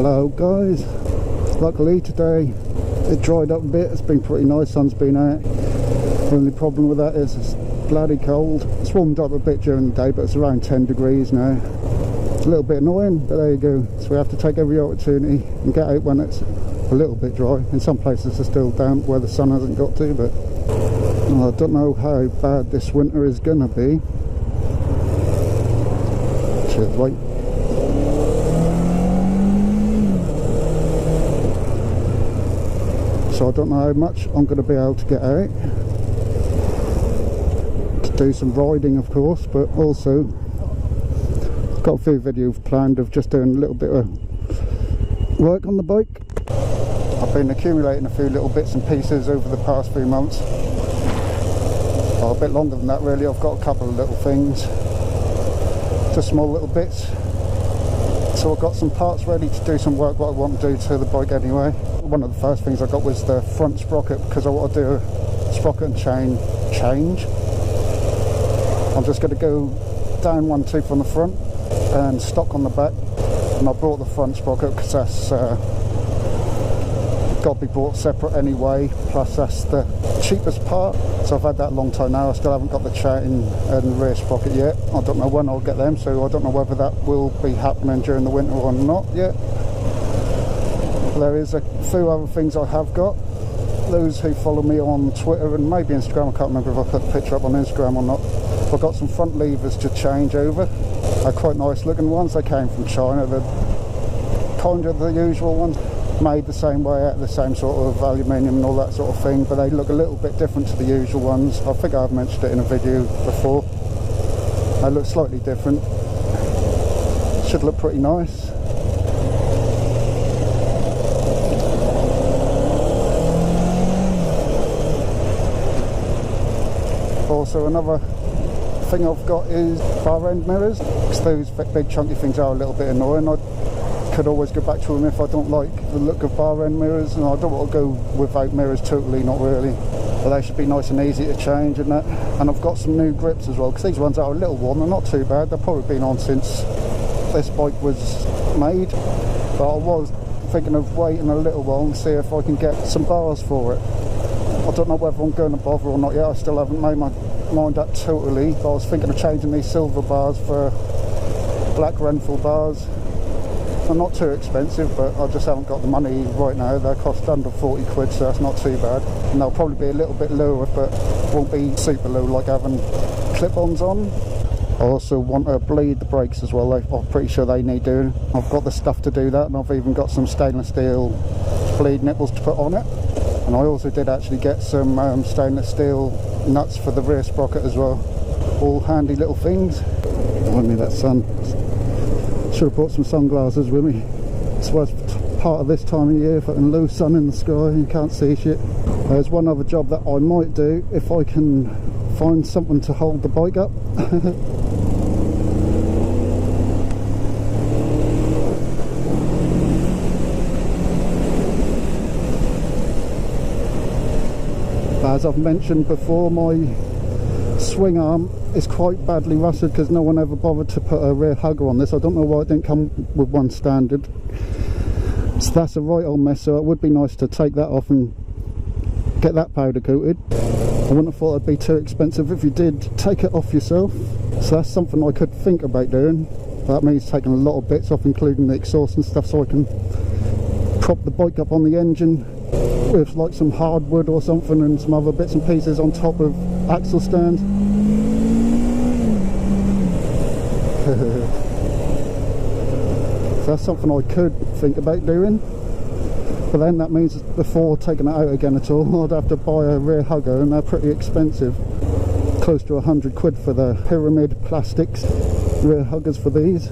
Hello guys, luckily today it dried up a bit. It's been pretty nice, sun's been out. The only problem with that is it's bloody cold. It's warmed up a bit during the day, but it's around 10 degrees now. It's a little bit annoying, but there you go. So we have to take every opportunity and get out when it's a little bit dry. In some places it's still damp where the sun hasn't got to, but I don't know how bad this winter is gonna be. Cheers, mate. So I don't know how much I'm going to be able to get out to do some riding, of course, but also got a few videos planned of just doing a little bit of work on the bike. I've been accumulating a few little bits and pieces over the past few months. Well, a bit longer than that really. I've got a couple of little things, just small little bits. So I've got some parts ready to do some work what I want to do to the bike anyway. One of the first things I got was the front sprocket, because I want to do a sprocket and chain change. I'm just going to go down one tooth on the front and stock on the back, and I brought the front sprocket because that's got to be bought separate anyway, plus that's the cheapest part. So I've had that a long time now. I still haven't got the chain and rear sprocket yet. I don't know when I'll get them, so I don't know whether that will be happening during the winter or not yet. There is a few other things I have got. Those who follow me on Twitter and maybe Instagram, I can't remember if I put the picture up on Instagram or not. I've got some front levers to change over. They're quite nice looking ones. They came from China. They're kind of the usual ones, made the same way, out of the same sort of aluminium and all that sort of thing, but they look a little bit different to the usual ones. I think I've mentioned it in a video before. They look slightly different. Should look pretty nice. Also another thing I've got is bar end mirrors, because those big chunky things are a little bit annoying. I could always go back to them if I don't like the look of bar end mirrors, and I don't want to go without mirrors totally, not really, but they should be nice and easy to change and that. And I've got some new grips as well, because these ones are a little worn. They're not too bad. They've probably been on since this bike was made, but I was thinking of waiting a little while and see if I can get some bars for it. I don't know whether I'm going to bother or not yet. I still haven't made my mind up totally, but I was thinking of changing these silver bars for black Renfield bars. They're not too expensive, but I just haven't got the money right now. They cost under 40 quid, so that's not too bad. And they'll probably be a little bit lower, but won't be super low like having clip-ons on. I also want to bleed the brakes as well. I'm pretty sure they need doing. I've got the stuff to do that, and I've even got some stainless steel bleed nipples to put on it. And I also did actually get some stainless steel nuts for the rear sprocket as well. All handy little things. Remind me of that sun. Should have brought some sunglasses with me. It's part of this time of year, fucking low sun in the sky, you can't see shit. There's one other job that I might do if I can find something to hold the bike up. As I've mentioned before, my swing arm is quite badly rusted because no one ever bothered to put a rear hugger on this. I don't know why it didn't come with one standard. So that's a right old mess, so it would be nice to take that off and get that powder coated. I wouldn't have thought it'd be too expensive if you did take it off yourself. So that's something I could think about doing. That means taking a lot of bits off, including the exhaust and stuff, so I can prop the bike up on the engine with like some hardwood or something and some other bits and pieces on top of axle stands. So that's something I could think about doing, but then that means before taking it out again at all, I'd have to buy a rear hugger, and they're pretty expensive, close to 100 quid for the pyramid plastics rear huggers for these.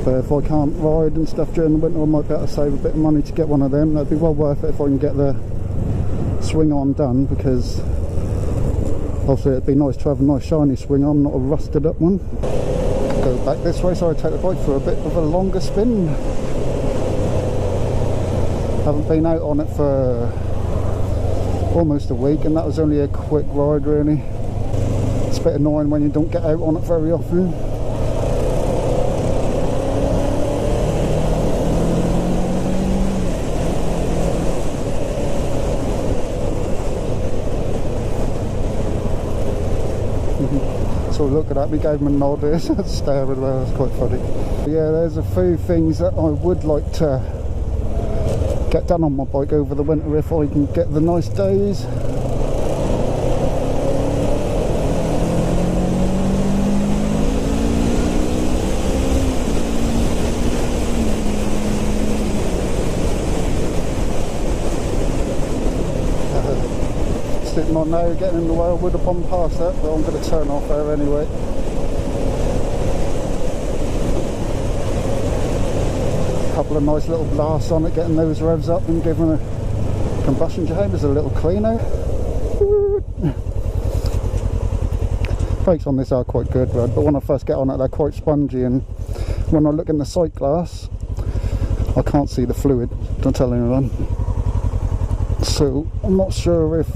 But if I can't ride and stuff during the winter, I might be able to save a bit of money to get one of them. That'd be well worth it if I can get the swing arm done, because obviously it'd be nice to have a nice shiny swing arm, not a rusted up one. Go back this way so I take the bike for a bit of a longer spin. Haven't been out on it for almost a week, and that was only a quick ride really. bit annoying when you don't get out on it very often. So look at that, we gave him a nod here, staring there, that's quite funny. Yeah, there's a few things that I would like to get done on my bike over the winter if I can get the nice days. Sitting on now, getting in the way. I would have gone past that, but I'm going to turn off there anyway. A couple of nice little blasts on it, getting those revs up and giving the combustion chambers a little clean out. Brakes on this are quite good, but when I first get on it they're quite spongy, and when I look in the sight glass I can't see the fluid, don't tell anyone. So I'm not sure if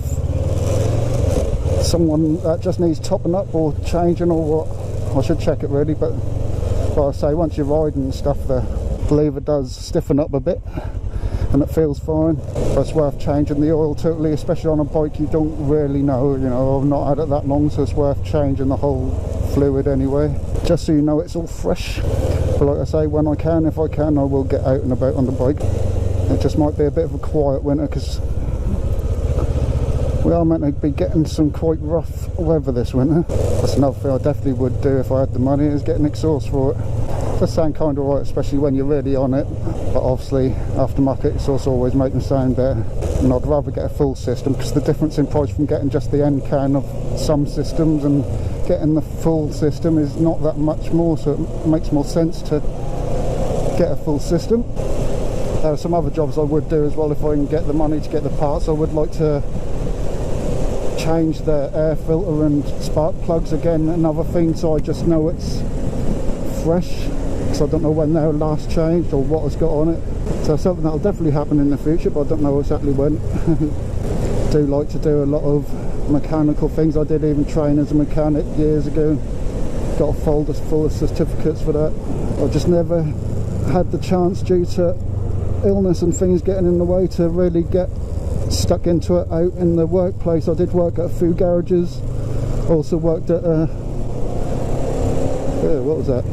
someone that just needs topping up or changing or what. I should check it really, but like I say, once you're riding and stuff, the lever does stiffen up a bit and it feels fine. But it's worth changing the oil totally, especially on a bike you don't really know. You know, I've not had it that long, so it's worth changing the whole fluid anyway, just so you know it's all fresh. But like I say, when I can, if I can, I will get out and about on the bike. It just might be a bit of a quiet winter because we are meant to be getting some quite rough weather this winter. That's another thing I definitely would do if I had the money, is get an exhaust for it. It does sound kind of right, especially when you're really on it, but obviously aftermarket exhaust always make them sound better. And I'd rather get a full system, because the difference in price from getting just the end can of some systems and getting the full system is not that much more, so it makes more sense to get a full system. There are some other jobs I would do as well if I can get the money to get the parts. I would like to change the air filter and spark plugs again, another thing, so I just know it's fresh, because I don't know when they're last changed or what has got on it. So something that'll definitely happen in the future, but I don't know exactly when. Do like to do a lot of mechanical things. I did even train as a mechanic years ago, got a folder full of certificates for that. I just never had the chance due to illness and things getting in the way to really get stuck into it out in the workplace. I did work at a few garages, also worked at a what was that,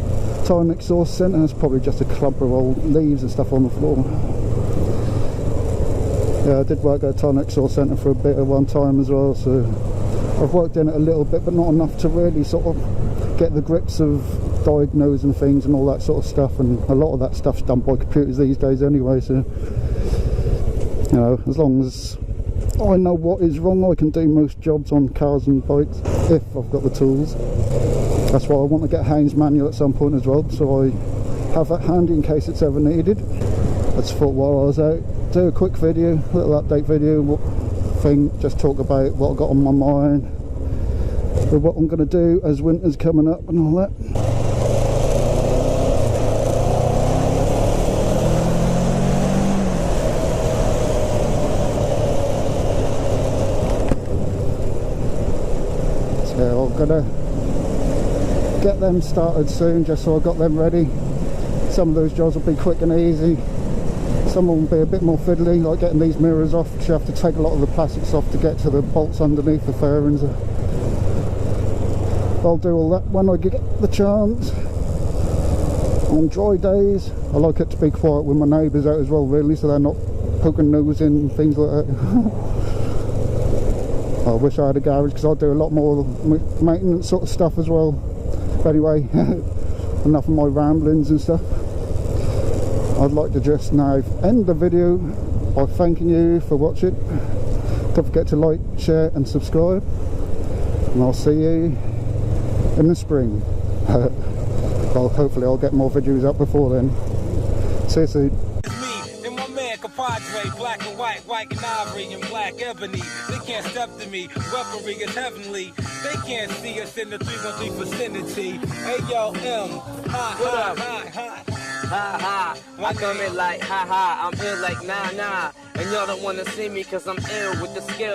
time exhaust centre. It's probably just a clump of old leaves and stuff on the floor. Yeah, I did work at a time exhaust centre for a bit at one time as well, so I've worked in it a little bit, but not enough to really sort of get the grips of diagnosing things and all that sort of stuff, and a lot of that stuff's done by computers these days anyway, so you know, as long as I know what is wrong, I can do most jobs on cars and bikes if I've got the tools. That's why I want to get Haynes manual at some point as well, so I have that handy in case it's ever needed. I just thought while I was out, do a quick video, a little update video, just talk about what I got on my mind, with what I'm going to do as winter's coming up and all that. So I'm gonna get them started soon, just so I got them ready. Some of those jobs will be quick and easy, some will be a bit more fiddly, like getting these mirrors off, because you have to take a lot of the plastics off to get to the bolts underneath the fairings. I'll do all that when I get the chance. On dry days I like it to be quiet with my neighbours out as well, really, so they're not poking nose in and things like that. I wish I had a garage, because I'd do a lot more maintenance sort of stuff as well. But anyway, enough of my ramblings and stuff. I'd like to just now end the video by thanking you for watching. Don't forget to like, share and subscribe, and I'll see you in the spring. Well, hopefully I'll get more videos up before then. See you soon. Compadre, black and white, white and ivory, and black ebony. They can't step to me, weaponry is heavenly. They can't see us in the 313 vicinity. Hey yo, M, ha ha ha ha. Ha ha, I come in like ha ha, I'm ill like nah nah. And y'all don't wanna see me cause I'm ill with the skill.